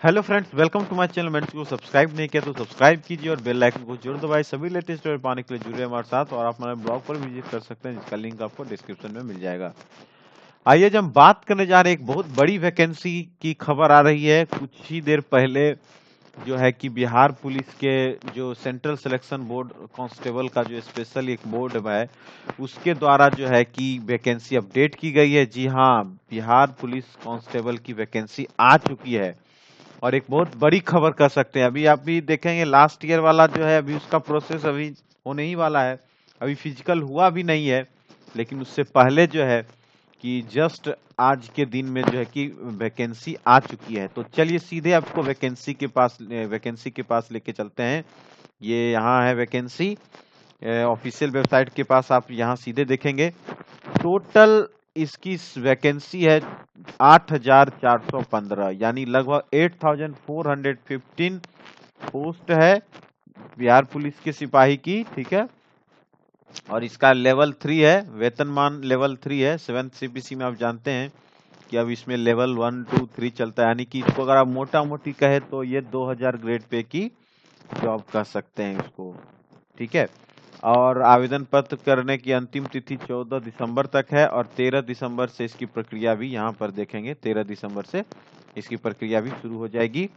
Hello friends, welcome to my channel. मैंने को subscribe नहीं किया तो सब्सक्राइब कीजिए और बेल आइकन को जरूर दबाइए। सभी लेटेस्ट और पाने के लिए जुड़े हमारे साथ, और आप हमारे ब्लॉग पर विजिट कर सकते हैं जिसका लिंक आपको डिस्क्रिप्शन में मिल जाएगा। आइए, जब हम बात करने जा रहे हैं, एक बहुत बड़ी वैकेंसी की खबर आ रही है। कुछ ही देर पहले जो है कि बिहार पुलिस के जो सेंट्रल सिलेक्शन बोर्ड कांस्टेबल का जो स्पेशल एक बोर्ड है, उसके द्वारा जो है कि वैकेंसी अपडेट की गई है। जी हाँ, बिहार पुलिस कांस्टेबल की वैकेंसी आ चुकी है और एक बहुत बड़ी खबर कह सकते हैं। अभी आप भी देखेंगे, लास्ट ईयर वाला जो है अभी उसका प्रोसेस अभी होने ही वाला है। अभी फिजिकल हुआ भी नहीं है, लेकिन उससे पहले जो है कि जस्ट आज के दिन में जो है कि वैकेंसी आ चुकी है। तो चलिए सीधे आपको वैकेंसी के पास लेके चलते हैं। ये यहाँ है वैकेंसी, ऑफिशियल वेबसाइट के पास आप यहाँ सीधे देखेंगे। टोटल इसकी वैकेंसी है 8,415, यानी लगभग 8,415 पोस्ट है बिहार पुलिस के सिपाही की। ठीक है, और इसका लेवल 3 है, वेतनमान लेवल 3 है। 7th सीपीसी में आप जानते हैं कि अब इसमें लेवल 1 2 3 चलता है, यानी कि इसको अगर आप मोटा मोटी कहे तो ये 2000 ग्रेड पे की जॉब कह सकते हैं इसको। ठीक है, और आवेदन पत्र करने की अंतिम तिथि 14 दिसंबर तक है, और 13 दिसंबर से इसकी प्रक्रिया भी यहाँ पर देखेंगे, 13 दिसंबर से इसकी प्रक्रिया भी शुरू हो जाएगी।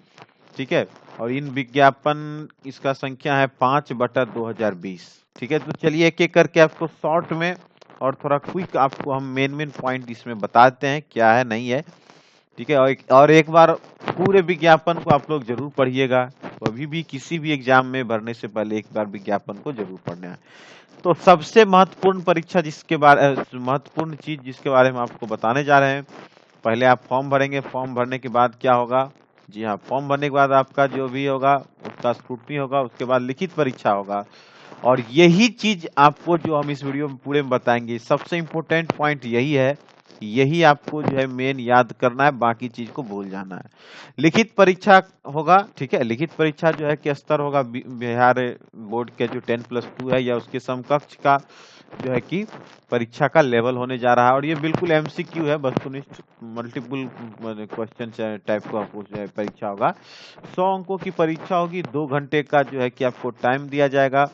ठीक है, और इन विज्ञापन इसका संख्या है 5/2020। ठीक है, तो चलिए एक एक करके आपको शॉर्ट में और थोड़ा क्विक आपको हम मेन पॉइंट इसमें बताते हैं क्या है नहीं है। ठीक है, और एक बार पूरे विज्ञापन को आप लोग जरूर पढ़िएगा। कभी भी किसी भी एग्जाम में भरने से पहले एक बार विज्ञापन को जरूर पढ़ना है। तो सबसे महत्वपूर्ण परीक्षा जिसके बारे महत्वपूर्ण चीज जिसके बारे में आपको बताने जा रहे हैं, पहले आप फॉर्म भरेंगे। फॉर्म भरने के बाद क्या होगा? जी हाँ, फॉर्म भरने के बाद आपका जो भी होगा उसका स्क्रूटनी होगा, उसके बाद लिखित परीक्षा होगा। और यही चीज आपको जो हम इस वीडियो में पूरे में बताएंगे, सबसे इम्पोर्टेंट पॉइंट यही है, यही आपको जो है मेन याद करना है, बाकी चीज को भूल जाना है। लिखित परीक्षा होगा। ठीक है, लिखित परीक्षा जो है कि स्तर होगा बिहार बोर्ड के जो 10+2 है या उसके समकक्ष का जो है कि परीक्षा का लेवल होने जा रहा है। और ये बिल्कुल एमसीक्यू है, वस्तुनिष्ठ मल्टीपल क्वेश्चन टाइप का आपको जो है परीक्षा होगा। 100 अंकों की परीक्षा होगी, 2 घंटे का जो है कि आपको टाइम दिया जाएगा,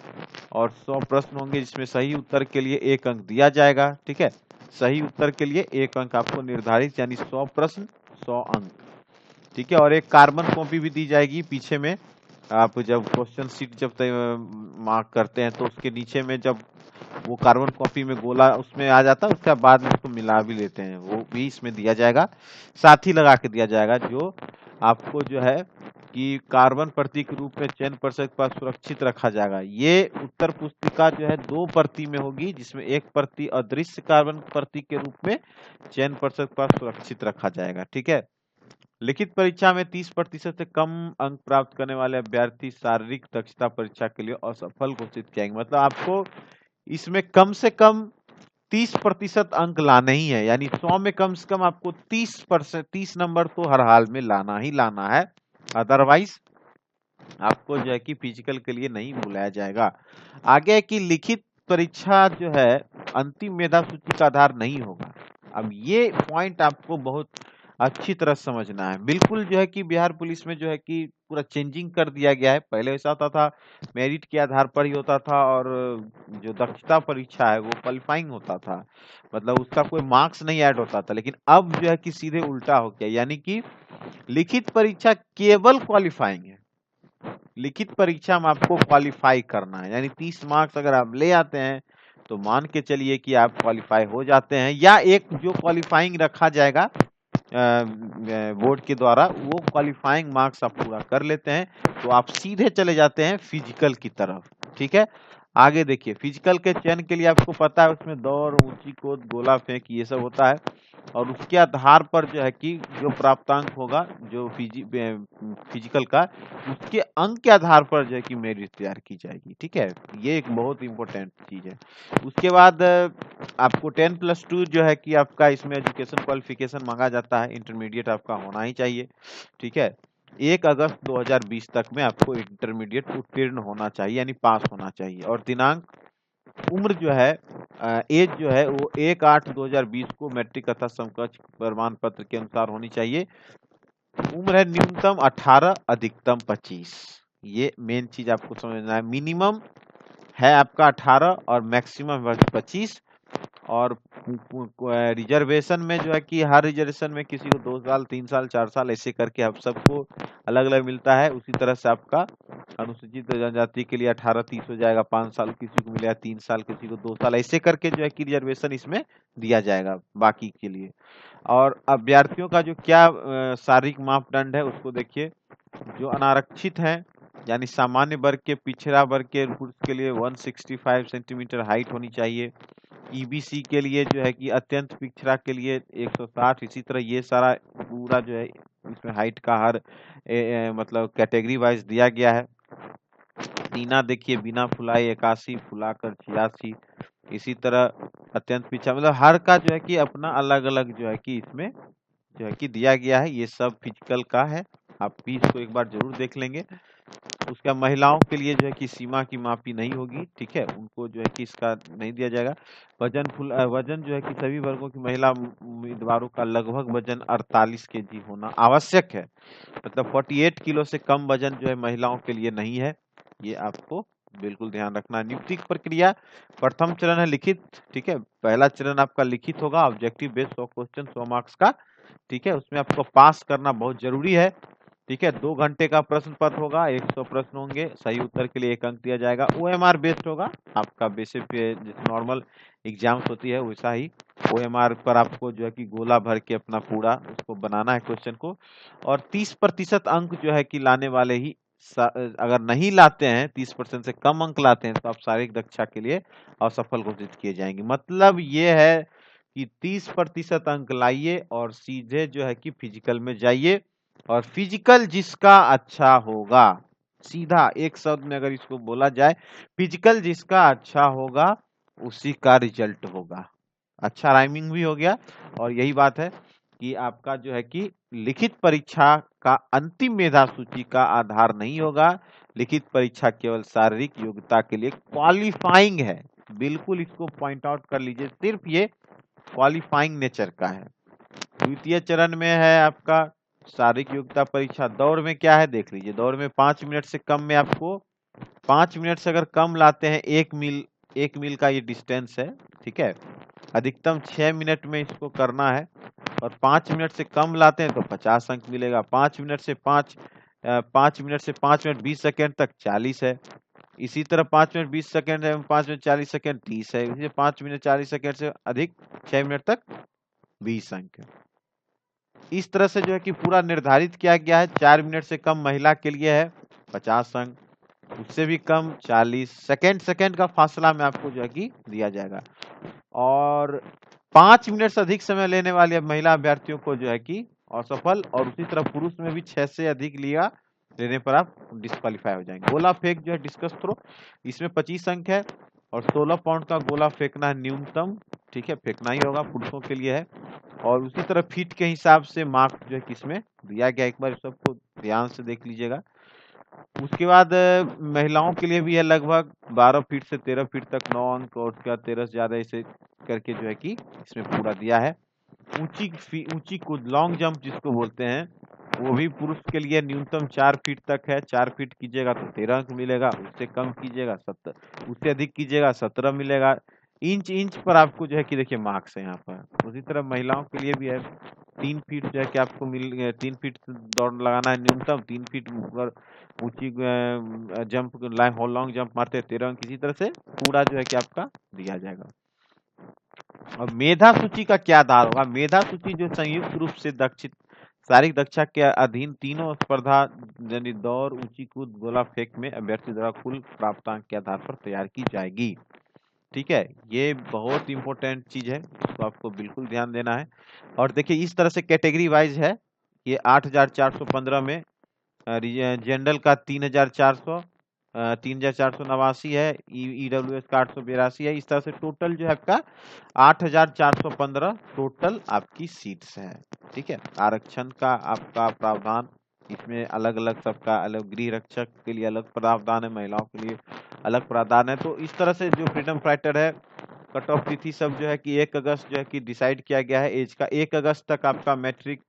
और 100 प्रश्न होंगे जिसमें सही उत्तर के लिए 1 अंक दिया जाएगा। ठीक है, सही उत्तर के लिए 1 अंक आपको निर्धारित, यानी 100 प्रश्न 100 अंक। ठीक है, और एक कार्बन कॉपी भी दी जाएगी पीछे में। आप जब क्वेश्चन शीट जब मार्क करते हैं तो उसके नीचे में जब वो कार्बन कॉपी में गोला उसमें आ जाता है, उसका बाद में उसको मिला भी लेते हैं, वो भी इसमें दिया जाएगा, साथ ही लगा के दिया जाएगा, जो आपको जो है कि कार्बन प्रति के रूप में चयन पर्षद के पास सुरक्षित रखा जाएगा। ये उत्तर पुस्तिका जो है 2 प्रति में होगी, जिसमें 1 प्रति अदृश्य कार्बन प्रति के रूप में चयन पर्षद के पास सुरक्षित रखा जाएगा। ठीक है, लिखित परीक्षा में 30% से कम अंक प्राप्त करने वाले अभ्यर्थी शारीरिक दक्षता परीक्षा के लिए असफल घोषित किया जाएगा। मतलब आपको इसमें कम से कम 30% अंक लाने ही है, यानी 100 में कम से कम आपको 30 नंबर तो हर हाल में लाना ही लाना है। अदरवाइज आपको जो है कि फिजिकल के लिए नहीं बुलाया जाएगा। आगे है कि लिखित परीक्षा जो है अंतिम मेधा सूची का आधार नहीं होगा। अब ये पॉइंट आपको बहुत अच्छी तरह समझना है। बिल्कुल जो है कि बिहार पुलिस में जो है कि पूरा चेंजिंग कर दिया गया है। पहले ऐसा होता था, मेरिट के आधार पर ही होता था, और जो दक्षता परीक्षा है वो क्वालिफाइंग होता था, मतलब उसका कोई मार्क्स नहीं ऐड होता था। लेकिन अब जो है कि सीधे उल्टा हो गया, यानी कि लिखित परीक्षा केवल क्वालिफाइंग है। लिखित परीक्षा में आपको क्वालिफाई करना है, यानी 30 मार्क्स अगर आप ले आते हैं तो मान के चलिए कि आप क्वालिफाई हो जाते हैं, या एक जो क्वालिफाइंग रखा जाएगा बोर्ड के द्वारा, वो क्वालिफाइंग मार्क्स आप पूरा कर लेते हैं तो आप सीधे चले जाते हैं फिजिकल की तरफ। ठीक है, आगे देखिए, फिजिकल के चयन के लिए आपको पता है उसमें दौड़, ऊंची कूद, गोला फेंक, ये सब होता है, और उसके आधार पर जो है कि जो प्राप्तांक होगा जो फिजिकल का, उसके अंक के आधार पर जो है कि मेरिट तैयार की जाएगी। ठीक है, ये एक बहुत इंपॉर्टेंट चीज है। उसके बाद आपको 10+2 जो है कि आपका इसमें एजुकेशन क्वालिफिकेशन मांगा जाता है, इंटरमीडिएट आपका होना ही चाहिए। ठीक है, 1 अगस्त 2020 तक में आपको इंटरमीडिएट उत्तीर्ण होना चाहिए, यानी पास होना चाहिए। और दिनांक, उम्र जो है, एज जो है वो 1/8/2020 को मैट्रिक तथा समकक्ष प्रमाण पत्र के अनुसार होनी चाहिए। उम्र है न्यूनतम 18, अधिकतम 25। ये मेन चीज आपको समझना है। मिनिमम है आपका 18 और मैक्सिमम 25। और रिजर्वेशन में जो है कि हर रिजर्वेशन में किसी को 2 साल, 3 साल, 4 साल ऐसे करके आप सबको अलग अलग मिलता है। उसी तरह से आपका अनुसूचित जनजाति के लिए 18-30 हो जाएगा, 5 साल किसी को मिलेगा, 3 साल किसी को 2 साल, ऐसे करके जो है कि रिजर्वेशन इसमें दिया जाएगा बाकी के लिए। और अभ्यर्थियों का जो क्या शारीरिक मापदंड है उसको देखिए। जो अनारक्षित हैं यानी सामान्य वर्ग के, पिछड़ा वर्ग के पुरुष के लिए 165 सेंटीमीटर हाइट होनी चाहिए। ईबीसी के लिए जो है कि अत्यंत पिछड़ा के लिए 160। इसी तरह ये सारा पूरा जो है इसमें हाइट का हर मतलब कैटेगरी वाइज दिया गया है। टीना देखिए बिना फुलाई 81, फुलाकर 86। इसी तरह अत्यंत पिछड़ा मतलब हर का जो है कि अपना अलग अलग जो है कि इसमें जो है कि दिया गया है। ये सब फिजिकल का है, आप भी इसको एक बार जरूर देख लेंगे। उसका महिलाओं के लिए जो है कि सीमा की मापी नहीं होगी, ठीक है, उनको जो है कि इसका नहीं दिया जाएगा। वजन जो है कि सभी वर्गों की महिला उम्मीदवारों का लगभग वजन 48 केजी होना आवश्यक है। मतलब 48 किलो से कम वजन जो है महिलाओं के लिए नहीं है, ये आपको बिल्कुल ध्यान रखना। नियुक्ति की प्रक्रिया, प्रथम चरण है लिखित, ठीक है। पहला चरण आपका लिखित होगा, ऑब्जेक्टिव बेस्ड 100 क्वेश्चन 100 मार्क्स का, ठीक है। उसमें आपको पास करना बहुत जरूरी है, ठीक है। 2 घंटे का प्रश्न पत्र होगा, 100 प्रश्न होंगे, सही उत्तर के लिए 1 अंक दिया जाएगा। ओएमआर बेस्ड होगा, आपका बेसिक पे जैसे नॉर्मल एग्जाम्स होती है वैसा ही ओएमआर पर आपको जो है कि गोला भर के अपना पूरा उसको बनाना है क्वेश्चन को। और 30% अंक जो है कि लाने वाले ही अगर नहीं लाते हैं, 30% से कम अंक लाते हैं, तो आप शारीरिक दक्षता के लिए असफल घोषित किए जाएंगे। मतलब ये है कि 30% अंक लाइए और सीधे जो है कि फिजिकल में जाइए। और फिजिकल जिसका अच्छा होगा, सीधा एक शब्द में अगर इसको बोला जाए, फिजिकल जिसका अच्छा होगा उसी का रिजल्ट होगा। अच्छा राइमिंग भी हो गया। और यही बात है कि आपका जो है कि लिखित परीक्षा का अंतिम मेधा सूची का आधार नहीं होगा। लिखित परीक्षा केवल शारीरिक योग्यता के लिए क्वालिफाइंग है, बिल्कुल इसको पॉइंट आउट कर लीजिए, सिर्फ ये क्वालिफाइंग नेचर का है। द्वितीय चरण में है आपका शारीरिक योग्यता परीक्षा। दौड़ में क्या है देख लीजिए। दौड़ में 5 मिनट से कम में आपको, 5 मिनट से अगर कम लाते हैं, 1 मील का ये डिस्टेंस है, ठीक है। अधिकतम 6 मिनट में इसको करना है। और 5 मिनट से कम लाते हैं तो 50 अंक मिलेगा। 5 मिनट से 5 मिनट 20 सेकेंड तक 40 है। इसी तरह 5 मिनट 20 सेकेंड है, 5 मिनट 40 सेकेंड 30 है। इसी 5 मिनट 40 सेकेंड से अधिक 6 मिनट तक 20 अंक है। इस तरह से जो है कि पूरा निर्धारित किया गया है। 4 मिनट से कम महिला के लिए है 50 अंक, उससे भी कम 40। सेकेंड का फासला में आपको जो है कि दिया जाएगा। और 5 मिनट से अधिक समय लेने वाले महिला अभ्यर्थियों को जो है कि असफल, और उसी तरह पुरुष में भी 6 से अधिक लिया लेने पर आप डिस्क्वालीफाई हो जाएंगे। गोला फेंक जो है डिस्कस थ्रो, इसमें 25 अंक है और 16 पाउंड का गोला फेंकना है न्यूनतम, ठीक है, फेंकना ही होगा, पुरुषों के लिए है। और उसी तरह फीट के हिसाब से मार्क्स जो है किसमें दिया गया, एक बार सबको ध्यान से देख लीजिएगा। उसके बाद महिलाओं के लिए भी है लगभग 12 फीट से 13 फीट तक 9 अंक, और उसके बाद 13 से ज्यादा ऐसे करके जो है कि इसमें पूरा दिया है। ऊंची कूद लॉन्ग जंप जिसको बोलते हैं, वो भी पुरुष के लिए न्यूनतम 4 फीट तक है। 4 फीट कीजिएगा तो 13 अंक मिलेगा, उससे कम कीजिएगा 17, उससे अधिक कीजिएगा 17 मिलेगा। इंच पर आपको जो है कि देखिए मार्क्स है यहाँ पर। उसी तरह महिलाओं के लिए भी है 3 फीट जो है कि आपको 3 फीट दौड़ लगाना है न्यूनतम। 3 फीट ऊपर ऊंची जंप लॉन्ग जंप मारते हैं 13 अंक। इसी तरह से पूरा जो है कि आपका दिया जाएगा। और मेधा सूची का क्या आधार होगा? मेधा सूची जो संयुक्त रूप से शारीरिक दक्षता के अधीन तीनों स्पर्धा यानी दौड़, ऊंची कूद, गोला फेंक में अभ्यर्थी द्वारा कुल प्राप्तांक के आधार पर तैयार की जाएगी, ठीक है। ये बहुत इंपॉर्टेंट चीज है, इसको आपको बिल्कुल ध्यान देना है। और देखिए इस तरह से कैटेगरी वाइज है। ये 8415 में जनरल का 3400, 3489 है। ईडब्ल्यूएस का 882 है। इस तरह से टोटल जो है आपका 8415 टोटल आपकी सीट्स है, ठीक है। आरक्षण का आपका प्रावधान इसमें अलग अलग, सबका अलग, गृह रक्षक के लिए अलग प्रावधान है, महिलाओं के लिए अलग प्रावधान है। तो इस तरह से जो फ्रीडम फाइटर है कट ऑफ तिथि सब जो है कि 1 अगस्त जो है कि डिसाइड किया गया है एज का। 1 अगस्त तक आपका मैट्रिक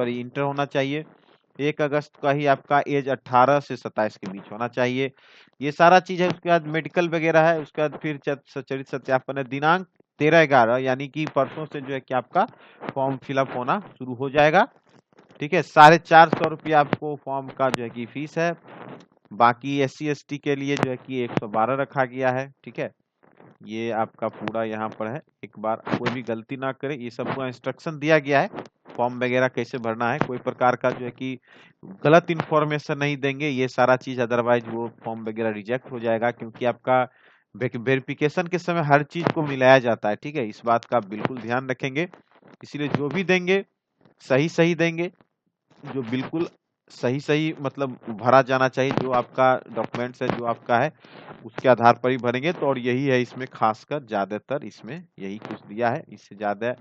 इंटर होना चाहिए। 1 अगस्त का ही आपका एज 18 से 27 के बीच होना चाहिए। ये सारा चीज है। उसके बाद मेडिकल वगैरह है। उसके बाद फिर सचरित सत्यापन है। दिनांक 13/11 यानी कि परसों से जो है कि आपका फॉर्म फिलअप होना शुरू हो जाएगा। ठीक है, 450 रुपया आपको फॉर्म का जो है कि फीस है। बाकी SC ST के लिए जो है कि 112 रखा गया है। ठीक है, ये आपका पूरा यहाँ पर है। एक बार कोई भी गलती ना करे, ये सब पूरा इंस्ट्रक्शन दिया गया है फॉर्म वगैरह कैसे भरना है। कोई प्रकार का जो है कि गलत इन्फॉर्मेशन नहीं देंगे ये सारा चीज, अदरवाइज वो फॉर्म वगैरह रिजेक्ट हो जाएगा। क्योंकि आपका वेरिफिकेशन के समय हर चीज को मिलाया जाता है। ठीक है, इस बात का आप बिल्कुल ध्यान रखेंगे। इसीलिए जो भी देंगे सही सही देंगे, जो बिल्कुल सही सही मतलब भरा जाना चाहिए। जो आपका डॉक्यूमेंट्स है, जो आपका है, उसके आधार पर ही भरेंगे। तो और यही है इसमें खासकर ज्यादातर इसमें यही कुछ दिया है। इससे ज्यादा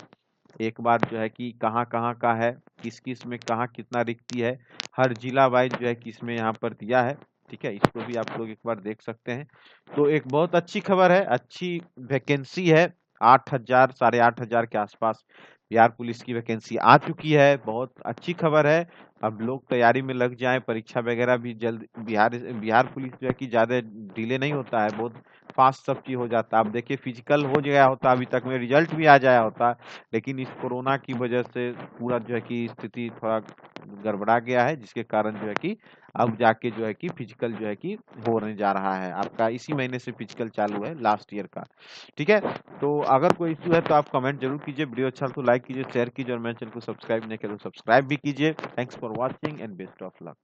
एक बार जो है कि कहाँ कहाँ का है, किस किस में कहाँ कितना रिक्ति है, हर जिला वाइज जो है कि इसमें यहाँ पर दिया है। ठीक है, इसको भी आप लोग एक बार देख सकते हैं। तो एक बहुत अच्छी खबर है, अच्छी वैकेंसी है। 8,000 8,500 के आसपास बिहार पुलिस की वैकेंसी आ चुकी है। बहुत अच्छी खबर है। अब लोग तैयारी में लग जाएं। परीक्षा वगैरह भी जल्द, बिहार पुलिस जो है कि ज्यादा डिले नहीं होता है, बहुत फास्ट सब चीज हो जाता है। अब देखिए फिजिकल हो गया होता, अभी तक में रिजल्ट भी आ जाया होता, लेकिन इस कोरोना की वजह से पूरा जो है कि स्थिति थोड़ा गड़बड़ा गया है, जिसके कारण जो है कि अब जाके जो है कि फिजिकल जो है कि होने जा रहा है। आपका इसी महीने से फिजिकल चालू है लास्ट ईयर का। ठीक है, तो अगर कोई इश्यू है तो आप कमेंट जरूर कीजिए। वीडियो अच्छा तो लाइक कीजिए, शेयर कीजिए, और मेरे चैनल को सब्सक्राइब नहीं करें तो सब्सक्राइब भी कीजिए। Thanks for watching and best of luck.